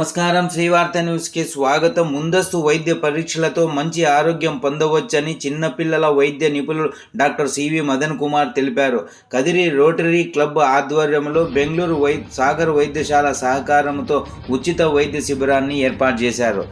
నమస్కారం. శ్రీవార్త న్యూస్కి స్వాగతం. ముందస్తు వైద్య పరీక్షలతో మంచి ఆరోగ్యం పొందవచ్చని చిన్నపిల్లల వైద్య నిపుణులు డాక్టర్ సివి మదన్ కుమార్ తెలిపారు. కదిరి రోటరీ క్లబ్ ఆధ్వర్యంలో బెంగళూరు సాగర్ వైద్యశాల సహకారంతో ఉచిత వైద్య శిబిరాన్ని ఏర్పాటు చేశారు.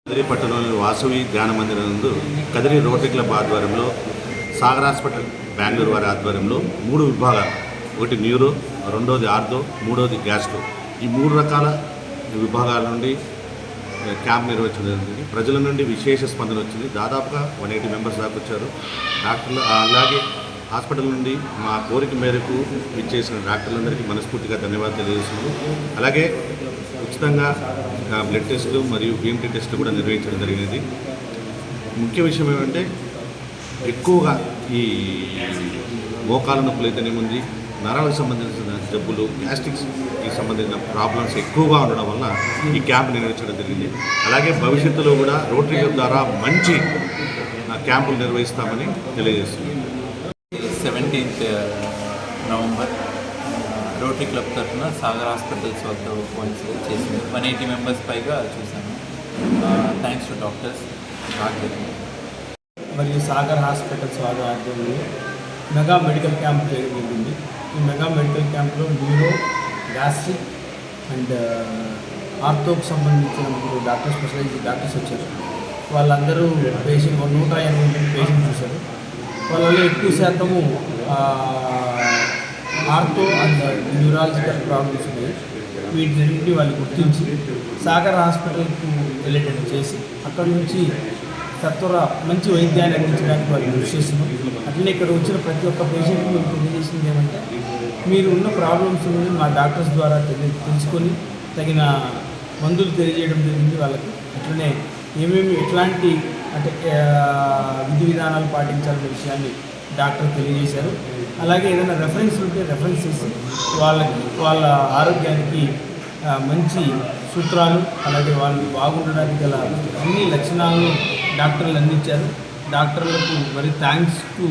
కదిరి పట్టణంలోని వాసవి ధ్యాన మందిరం నందు కదిరి రోటరీ క్లబ్ ఆధ్వర్యంలో సాగర్ హాస్పిటల్ బెంగళూరు వారి ఆధ్వర్యంలో 3 విభాగాలు, ఒకటి న్యూరో, రెండోది ఆర్థో, మూడోది గ్యాస్ట్రో, ఈ 3 రకాల విభాగాల నుండి క్యాంప్ నిర్వహించడం జరిగింది. ప్రజల నుండి విశేష స్పందన వచ్చింది. దాదాపుగా 180 మెంబర్స్ దాకా వచ్చారు డాక్టర్లు. అలాగే హాస్పిటల్ నుండి మా కోరిక మేరకు ఇచ్చేసిన డాక్టర్లందరికీ మనస్ఫూర్తిగా ధన్యవాదాలు తెలియజేస్తున్నాము. అలాగే ఉచితంగా బ్లడ్ టెస్టులు మరియు BMT టెస్టులు కూడా నిర్వహించడం జరిగినది. ముఖ్య విషయం ఏమంటే ఎక్కువగా ఈ మోకాల నొప్పులు అయితేనేముంది, నరాలకు సంబంధించిన జబ్బులు, గ్యాస్ట్రిక్స్కి సంబంధించిన ప్రాబ్లమ్స్ ఎక్కువగా ఉండడం వల్ల ఈ క్యాంప్ నిర్వహించడం జరిగింది. అలాగే భవిష్యత్తులో కూడా రోటరీ క్లబ్ ద్వారా మంచి క్యాంపులు నిర్వహిస్తామని తెలియజేస్తుంది. 17th నవంబర్ రోటరీ క్లబ్ తరఫున సాగర్ హాస్పిటల్స్ వద్ద కోయిన్సిడెంట్ చేసింది. 180 మెంబర్స్ పైగా చూశాను. Thanks to doctors. మరియు సాగర్ హాస్పిటల్స్ వారి ఆధ్వర్యంలో మెగా మెడికల్ క్యాంప్ చేయడం జరిగింది. ఈ మెగా మెడికల్ క్యాంప్లో న్యూరో, గ్యాస్ట్రిక్ అండ్ ఆర్థోకు సంబంధించిన ముగ్గురు స్పెషలైజ్డ్ డాక్టర్స్ వచ్చారు. వాళ్ళందరూ పేషెంట్ 180 పేషెంట్ చూశారు. వాళ్ళలో ఎక్కువ శాతము ఆర్థో అండ్ న్యూరాలజికల్ ప్రాబ్లమ్స్ ఉన్నాయి. వీటిని వాళ్ళు గుర్తించి సాగర్ హాస్పిటల్కు వెళ్ళేటట్టు చేసి అక్కడి నుంచి సత్వర మంచి వైద్యాన్ని అందించడానికి వాళ్ళు కృషి చేస్తున్నాం. అట్లనే ఇక్కడ వచ్చిన ప్రతి ఒక్క పేషెంట్కి మేము తెలియజేసింది ఏమంటే, మీరు ఉన్న ప్రాబ్లమ్స్ మా డాక్టర్స్ ద్వారా తెలుసుకొని తగిన మందులు తెలియజేయడం జరిగింది వాళ్ళకి. అట్లనే ఎట్లాంటి అంటే విధి విధానాలు పాటించాలనే విషయాన్ని డాక్టర్ తెలియజేశారు. అలాగే ఏదైనా రెఫరెన్స్ ఉంటే రెఫరెన్స్ చేసి వాళ్ళ ఆరోగ్యానికి మంచి సూత్రాలు, అలాగే వాళ్ళు బాగుండడానికి గల అన్ని లక్షణాలను డాక్టర్లు అందించారు. డాక్టర్లకు మరి థ్యాంక్స్ టు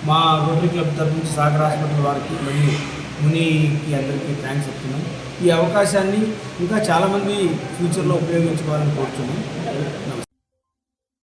మా రోటరీ క్లబ్ తరఫు నుంచి సాగర్ హాస్పిటల్ వారికి మరియు మునికి అందరికీ థ్యాంక్స్ చెప్తున్నాం. ఈ అవకాశాన్ని ఇంకా చాలామంది ఫ్యూచర్లో ఉపయోగించుకోవాలని కోరుతున్నాం. నమస్తే.